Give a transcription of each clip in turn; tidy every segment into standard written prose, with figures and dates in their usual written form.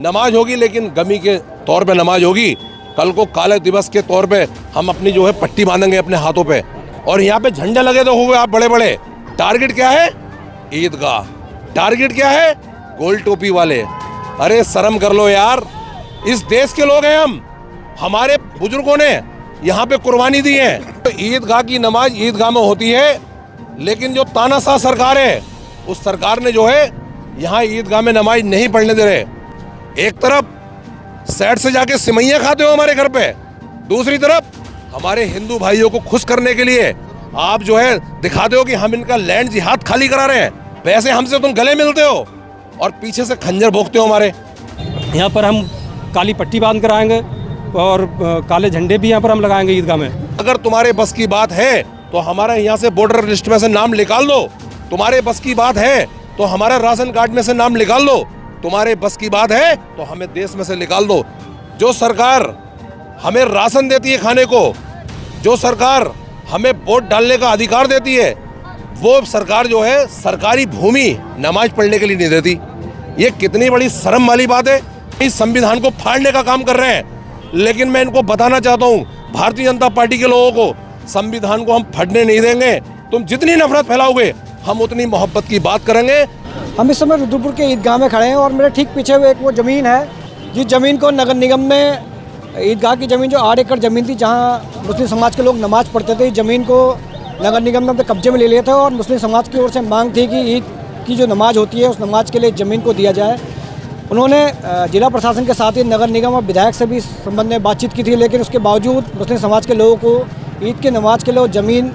नमाज होगी लेकिन गमी के तौर पे नमाज होगी। कल को काले दिवस के तौर पे हम अपनी जो है पट्टी बांधेंगे अपने हाथों पे, और यहाँ पे झंडे लगे तो हुए आप बड़े बड़े। टारगेट क्या है? ईदगाह। टारगेट क्या है? गोल टोपी वाले। अरे शर्म कर लो यार, इस देश के लोग हैं हम, हमारे बुजुर्गों ने यहाँ पे कुर्बानी दी है। तो ईदगाह की नमाज ईदगाह में होती है, लेकिन जो तानाशाह सरकार है उस सरकार ने जो है यहाँ ईदगाह में नमाज नहीं पढ़ने दे रहे। एक तरफ सैड से जाके सिमैया खाते हो हमारे घर पे, दूसरी तरफ हमारे हिंदू भाइयों को खुश करने के लिए आप जो है दिखाते हो कि हम इनका लैंड जिहाद खाली करा रहे हैं। पैसे हमसे तुम गले मिलते हो और पीछे से खंजर भोंकते हो हमारे। यहाँ पर हम काली पट्टी बांध कर आएंगे और काले झंडे भी यहाँ पर हम लगाएंगे ईदगाह में। अगर तुम्हारे बस की बात है तो हमारे यहाँ से वोटर लिस्ट में से नाम निकाल दो। तुम्हारे बस की बात है तो हमारा राशन कार्ड में से नाम निकाल दो। तुम्हारे बस की बात है तो हमें देश में से निकाल दो। जो सरकार हमें राशन देती है खाने को, जो सरकार हमें वोट डालने का अधिकार देती है, वो सरकार जो है सरकारी भूमि नमाज पढ़ने के लिए नहीं देती। ये कितनी बड़ी शर्म वाली बात है। इस संविधान को फाड़ने का काम कर रहे हैं, लेकिन मैं इनको बताना चाहता हूँ भारतीय जनता पार्टी के लोगों को, संविधान को हम फटने नहीं देंगे। तुम जितनी नफरत फैलाओगे हम उतनी मोहब्बत की बात करेंगे। हम इस समय रुद्रपुर के ईदगाह में खड़े हैं और मेरे ठीक पीछे एक वो ज़मीन है जिस ज़मीन को नगर निगम में, ईदगाह की ज़मीन जो 8 एकड़ ज़मीन थी जहां मुस्लिम समाज के लोग नमाज पढ़ते थे, इस ज़मीन को नगर निगम ने अपने कब्जे में ले लिया था और मुस्लिम समाज की ओर से मांग थी कि ईद की जो नमाज होती है उस नमाज के लिए ज़मीन को दिया जाए। उन्होंने जिला प्रशासन के साथ ही नगर निगम और विधायक से भी इस संबंध में बातचीत की थी, लेकिन उसके बावजूद मुस्लिम समाज के लोगों को ईद की नमाज के लिए ज़मीन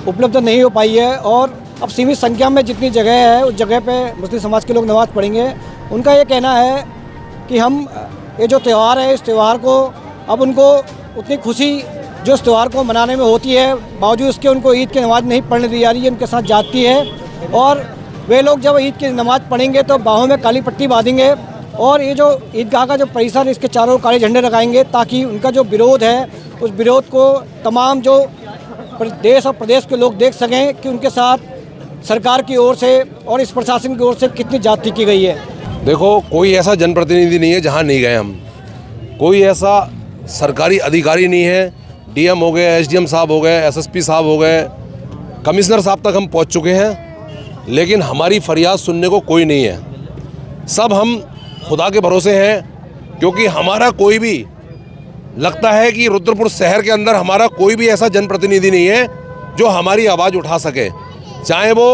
उपलब्ध नहीं हो पाई है और अब सीमित संख्या में जितनी जगह है उस जगह पे मुस्लिम समाज के लोग नमाज़ पढ़ेंगे। उनका ये कहना है कि हम ये जो त्यौहार है, इस त्यौहार को अब उनको उतनी खुशी जो इस त्यौहार को मनाने में होती है, बावजूद इसके उनको ईद की नमाज़ नहीं पढ़ने दी जा रही है, उनके साथ जाती है। और वे लोग जब ईद की नमाज़ पढ़ेंगे तो बाहों में काली पट्टी बांधेंगे और ये जो ईदगाह का जो परिसर है इसके चारों काले झंडे लगाएंगे, ताकि उनका जो विरोध है उस विरोध को तमाम जो देश और प्रदेश के लोग देख सकें कि उनके साथ सरकार की ओर से और इस प्रशासन की ओर से कितनी जाति की गई है। देखो, कोई ऐसा जनप्रतिनिधि नहीं है जहाँ नहीं गए हम, कोई ऐसा सरकारी अधिकारी नहीं है। डीएम हो गए, एसडीएम साहब हो गए, एसएसपी साहब हो गए, कमिश्नर साहब तक हम पहुँच चुके हैं, लेकिन हमारी फरियाद सुनने को कोई नहीं है। सब हम खुदा के भरोसे हैं, क्योंकि हमारा कोई भी लगता है कि रुद्रपुर शहर के अंदर हमारा कोई भी ऐसा जनप्रतिनिधि नहीं है जो हमारी आवाज़ उठा सके। चाहे वो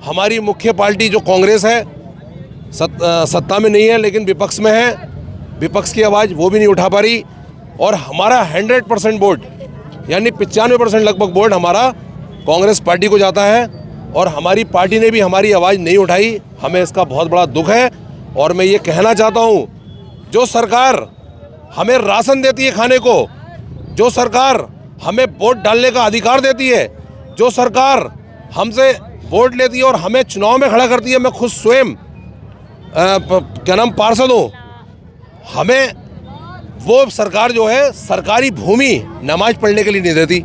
हमारी मुख्य पार्टी जो कांग्रेस है सत्ता में नहीं है लेकिन विपक्ष में है, विपक्ष की आवाज़ वो भी नहीं उठा पा रही। और हमारा 100% वोट यानी 95% लगभग वोट हमारा कांग्रेस पार्टी को जाता है और हमारी पार्टी ने भी हमारी आवाज़ नहीं उठाई। हमें इसका बहुत बड़ा दुख है और मैं ये कहना चाहता हूँ, जो सरकार हमें राशन देती है खाने को, जो सरकार हमें वोट डालने का अधिकार देती है, जो सरकार हमसे वोट लेती है और हमें चुनाव में खड़ा करती है, मैं खुद स्वयं पार्षद हूँ, हमें वो सरकार जो है सरकारी भूमि नमाज पढ़ने के लिए नहीं देती।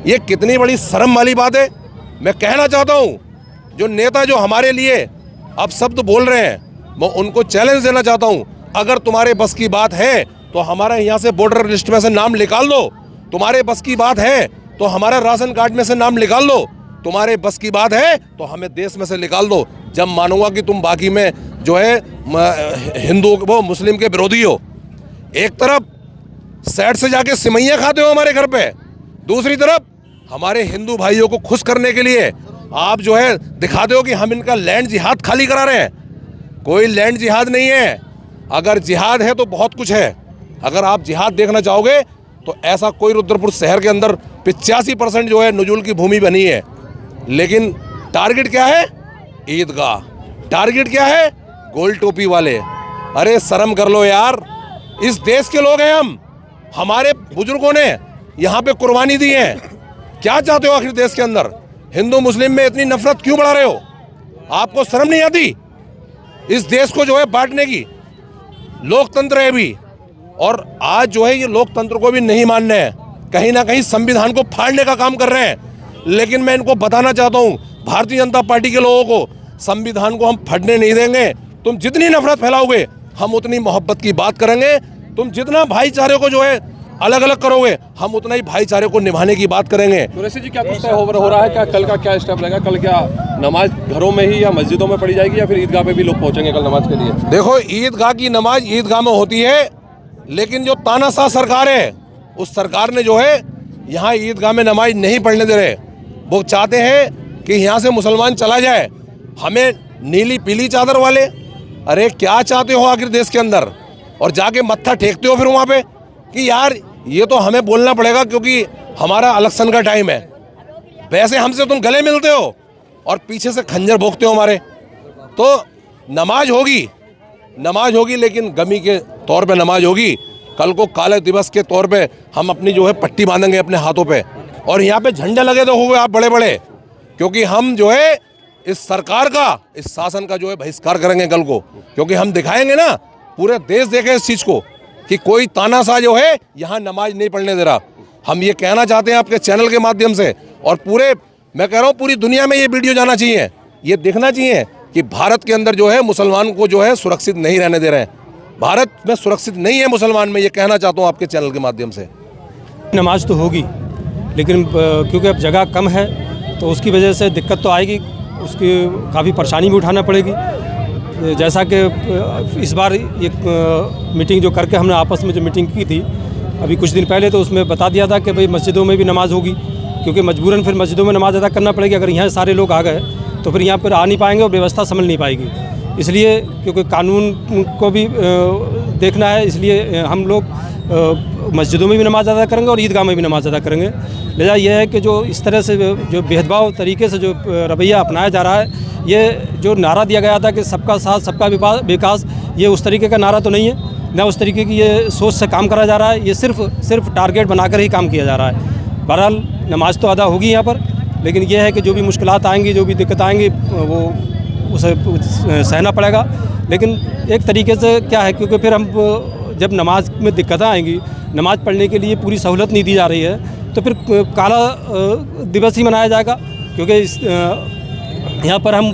ये कितनी बड़ी शर्म वाली बात है। मैं कहना चाहता हूँ, जो नेता जो हमारे लिए अब शब्द बोल रहे हैं, मैं उनको चैलेंज देना चाहता हूँ, अगर तुम्हारे बस की बात है तो हमारे यहाँ से वोटर लिस्ट में से नाम निकाल दो। तुम्हारे बस की बात है तो हमारा राशन कार्ड में से नाम निकाल दो। तुम्हारे बस की बात है तो हमें देश में से निकाल दो। जब मानूंगा कि तुम बाकी में जो है हिंदू वो मुस्लिम के विरोधी हो। एक तरफ सैड से जाके सिमैया खाते हो हमारे घर पे, दूसरी तरफ हमारे हिंदू भाइयों को खुश करने के लिए आप जो है दिखाते हो कि हम इनका लैंड जिहाद खाली करा रहे हैं। कोई लैंड जिहाद नहीं है। अगर जिहाद है तो बहुत कुछ है। अगर आप जिहाद देखना चाहोगे तो ऐसा कोई रुद्रपुर शहर के अंदर 85% जो है नजुल की भूमि बनी है, लेकिन टारगेट क्या है? ईदगाह। टारगेट क्या है? गोल टोपी वाले। अरे शर्म कर लो यार, इस देश के लोग हैं हम, हमारे बुजुर्गों ने यहाँ पे कुर्बानी दी है। क्या चाहते हो आखिर देश के अंदर? हिंदू मुस्लिम में इतनी नफरत क्यों बढ़ा रहे हो? आपको शर्म नहीं आती इस देश को जो है बांटने की? लोकतंत्र है भी, और आज जो है ये लोकतंत्र को भी नहीं मानना है, कहीं ना कहीं संविधान को फाड़ने का काम कर रहे हैं। लेकिन मैं इनको बताना चाहता हूँ भारतीय जनता पार्टी के लोगों को, संविधान को हम फटने नहीं देंगे। तुम जितनी नफरत फैलाओगे हम उतनी मोहब्बत की बात करेंगे। तुम जितना भाईचारे को जो है अलग अलग करोगे, हम उतना ही भाईचारे को निभाने की बात करेंगे। कुरैशी जी, क्या कुछ तय हो रहा है? क्या कल का क्या स्टेप रहेगा? कल क्या नमाज घरों में ही या मस्जिदों में पढ़ी जाएगी, या फिर ईदगाह पे भी लोग पहुंचेंगे कल नमाज के लिए? देखो, ईदगाह की नमाज ईदगाह में होती है, लेकिन जो तानाशाह सरकार है, उस सरकार ने जो है यहाँ ईदगाह में नमाज नहीं पढ़ने दे रहे। वो चाहते हैं कि यहाँ से मुसलमान चला जाए। हमें नीली पीली चादर वाले, अरे क्या चाहते हो आखिर देश के अंदर? और जाके मत्था टेकते हो फिर वहाँ पे कि यार ये तो हमें बोलना पड़ेगा क्योंकि हमारा इलेक्शन का टाइम है। वैसे हमसे तुम गले मिलते हो और पीछे से खंजर भोंकते हो हमारे। तो नमाज होगी, लेकिन गमी के तौर पे नमाज होगी। कल को काले दिवस के तौर पे हम अपनी जो है पट्टी बांधेंगे अपने हाथों पे, और यहाँ पे झंडे लगे तो होंगे आप बड़े बड़े, क्योंकि हम जो है इस सरकार का, इस शासन का जो है बहिष्कार करेंगे कल को। क्योंकि हम दिखाएंगे ना, पूरे देश देखे इस चीज़ को कि कोई तानाशाह जो है यहाँ नमाज नहीं पढ़ने दे रहा। हम ये कहना चाहते हैं आपके चैनल के माध्यम से, और पूरे, मैं कह रहा हूँ पूरी दुनिया में ये वीडियो जाना चाहिए, ये देखना चाहिए कि भारत के अंदर जो है मुसलमान को जो है सुरक्षित नहीं रहने दे रहे हैं। भारत में सुरक्षित नहीं है मुसलमान में, ये कहना चाहता हूँ आपके चैनल के माध्यम से। नमाज तो होगी, लेकिन क्योंकि अब जगह कम है तो उसकी वजह से दिक्कत तो आएगी, उसकी काफ़ी परेशानी भी उठाना पड़ेगी। जैसा कि इस बार ये मीटिंग जो करके हमने आपस में जो मीटिंग की थी अभी कुछ दिन पहले, तो उसमें बता दिया था कि भाई मस्जिदों में भी नमाज होगी, क्योंकि मजबूरन फिर मस्जिदों में नमाज अदा करना पड़ेगी। अगर यहाँ सारे लोग आ गए तो फिर यहाँ पर आ नहीं पाएंगे और व्यवस्था संभल नहीं पाएगी। इसलिए क्योंकि कानून को भी देखना है, इसलिए हम लोग मस्जिदों में भी नमाज अदा करेंगे और ईदगाह में भी नमाज अदा करेंगे। लिहाजा यह है कि जो इस तरह से जो भेदभाव तरीके से जो रवैया अपनाया जा रहा है, ये जो नारा दिया गया था कि सबका साथ सबका विकास, ये उस तरीके का नारा तो नहीं है, ना उस तरीके की ये सोच से काम करा जा रहा है। ये सिर्फ टारगेट बनाकर ही काम किया जा रहा है। बहरहाल नमाज तो अदा होगी यहाँ पर, लेकिन यह है कि जो भी मुश्किलात आएंगी, जो भी दिक्कत आएंगी, वो उसे सहना पड़ेगा। लेकिन एक तरीके से क्या है, क्योंकि फिर हम जब नमाज में दिक्कतें आएंगी, नमाज पढ़ने के लिए पूरी सहूलत नहीं दी जा रही है, तो फिर काला दिवस ही मनाया जाएगा। क्योंकि यहाँ पर हम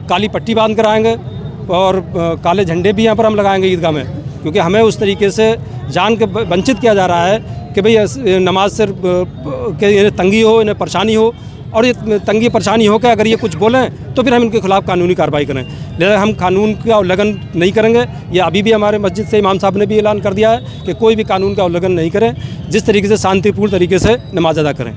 काली पट्टी बांध कर आएंगे और काले झंडे भी यहाँ पर हम लगाएंगे ईदगाह में, क्योंकि हमें उस तरीके से जान के वंचित किया जा रहा है कि भाई नमाज सिर्फ के तंगी हो, इन्हें परेशानी हो, और ये तंगी परेशानी हो के अगर ये कुछ बोलें तो फिर हम इनके खिलाफ़ कानूनी कार्रवाई करें। लेकिन हम कानून का उल्लंघन नहीं करेंगे। ये अभी भी हमारे मस्जिद से इमाम साहब ने भी ऐलान कर दिया है कि कोई भी कानून का उल्लंघन नहीं करें, जिस तरीके से शांतिपूर्ण तरीके से नमाज अदा करें।